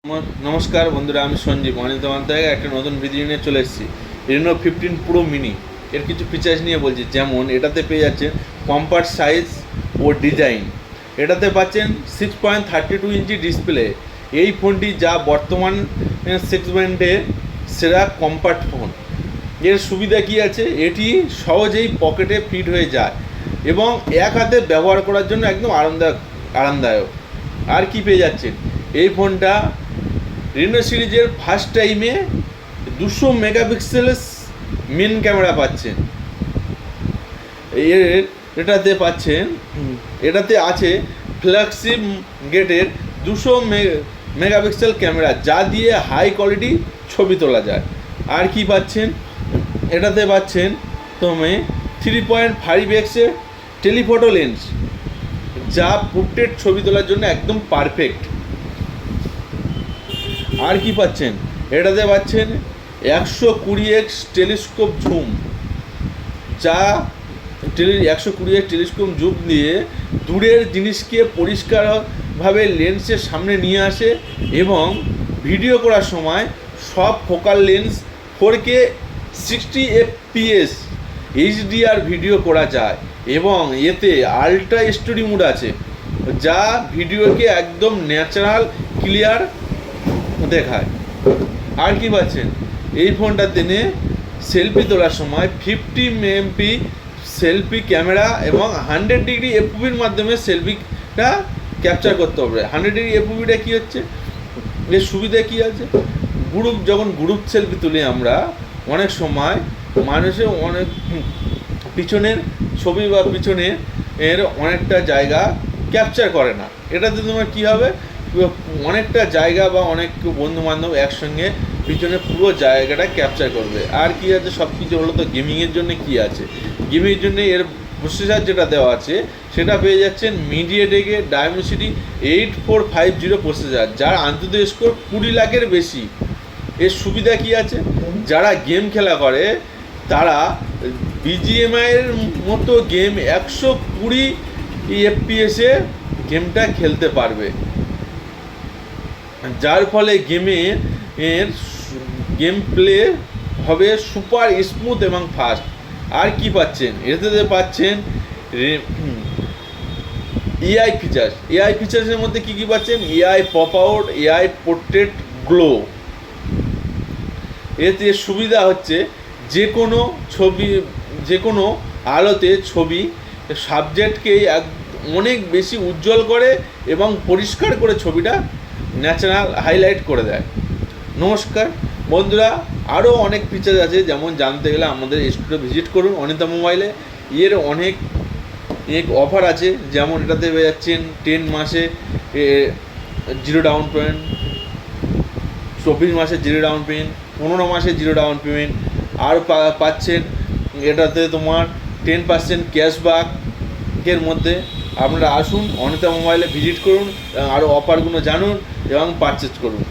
নমস্কার বন্ধুরা, আমি সঞ্জীব অনিল থেকে একটা নতুন ভিডিও নিয়ে চলে এসেছি। রেনো 15 প্রো মিনি এর কিছু ফিচার্স নিয়ে বলছি। যেমন এটাতে পেয়ে যাচ্ছেন কম্প্যাক্ট সাইজ ও ডিজাইন। এটাতে পাচ্ছেন 6.32 ইঞ্চি ডিসপ্লে। এই ফোনটি যা বর্তমান সেগমেন্টে সেরা কম্প্যাক্ট ফোন। এর সুবিধা কী আছে? এটি সহজেই পকেটে ফিট হয়ে যায় এবং এক হাতে ব্যবহার করার জন্য একদম আরামদায়ক। আর কি পেয়ে যাচ্ছেন? এই ফোনটা রেনো সিরিজের ফার্স্ট টাইমে 200 মেগাপিক্সেলের মেন ক্যামেরা পাচ্ছেন। এটাতে আছে ফ্ল্যাগশিপ গেটের 200 মেগাপিক্সেল ক্যামেরা, যা দিয়ে হাই কোয়ালিটি ছবি তোলা যায়। আর কি পাচ্ছেন? এটাতে পাচ্ছেন তুমি 3.5x টেলিফটো লেন্স, যা পোর্ট্রেট ছবি তোলার জন্য একদম পারফেক্ট। আর কি পাচ্ছেন? এটাতে পাচ্ছেন 120x টেলিস্কোপ জুম, যা 120x টেলিস্কোপ জুম দিয়ে দূরের জিনিসকে পরিষ্কারভাবে লেন্সের সামনে নিয়ে আসে এবং ভিডিও করার সময় সব focal lens 4K 60 fps HDR video করা যায় এবং এতে আল্ট্রা স্টোরি মোড আছে, যা ভিডিওকে একদম ন্যাচারাল ক্লিয়ার দেখায়। আর কি পাচ্ছেন? এই ফোনটাতে সেলফি তোলার সময় 50 MP সেলফি ক্যামেরা এবং 100 ডিগ্রি FOVর মাধ্যমে সেলফিটা ক্যাপচার করতে হবে। 100 ডিগ্রি FOVটা কী হচ্ছে? এর সুবিধা কী আছে? যখন গ্রুপ সেলফি তুলি আমরা, অনেক সময় মানুষের অনেক পিছনের ছবি বা পিছনে এর অনেকটা জায়গা ক্যাপচার করে না। এটাতে তোমার কী হবে? অনেকটা জায়গা বা অনেক বন্ধুবান্ধব একসঙ্গে পিছনে পুরো জায়গাটা ক্যাপচার করবে। আর কি আছে? সব কিছু হলো তো গেমিংয়ের জন্য কি আছে? গেমিংয়ের জন্য এর প্রসেসর যেটা দেওয়া আছে সেটা পেয়ে যাচ্ছেন মিডিয়াটেকের ডায়মেনসিটি 8450 প্রসেসর, যার আন্তর্জাতিক স্কোর 20 লাখের বেশি। এর সুবিধা কি আছে? যারা গেম খেলা করে তারা বিজিএমআইয়ের মতো গেম 120 FPS-এ গেমটা খেলতে পারবে, যার ফলে গেম প্লে হবে সুপার স্মুথ এবং ফাস্ট। আর কি পাচ্ছেন? এটাতে পাচ্ছেন এআই ফিচার্সের মধ্যে কী পাচ্ছেন? AI pop out, AI portrait glow. এতে সুবিধা হচ্ছে যে কোনো আলোতে ছবি সাবজেক্টকে অনেক বেশি উজ্জ্বল করে এবং পরিষ্কার করে ছবিটা ন্যাচারাল হাইলাইট করে দেয়। নমস্কার বন্ধুরা, আরও অনেক ফিচার আছে, যেমন জানতে গেলে আমাদের স্টুডিও ভিজিট করুন অনিতা মোবাইলে। এর অনেক অফার আছে, যেমন এটাতে পেয়ে যাচ্ছেন 10 মাসে 0 ডাউন পেমেন্ট, 24 মাসে 0 ডাউন পেমেন্ট, 15 মাসে 0 ডাউন পেমেন্ট। আর পাচ্ছেন এটাতে তোমার 10% ক্যাশব্যাকের মধ্যে। আপনারা আসুন অনিতা মোবাইলে ভিজিট করুন, আরও অফারগুলো জানুন এবং পারচেজ করুন।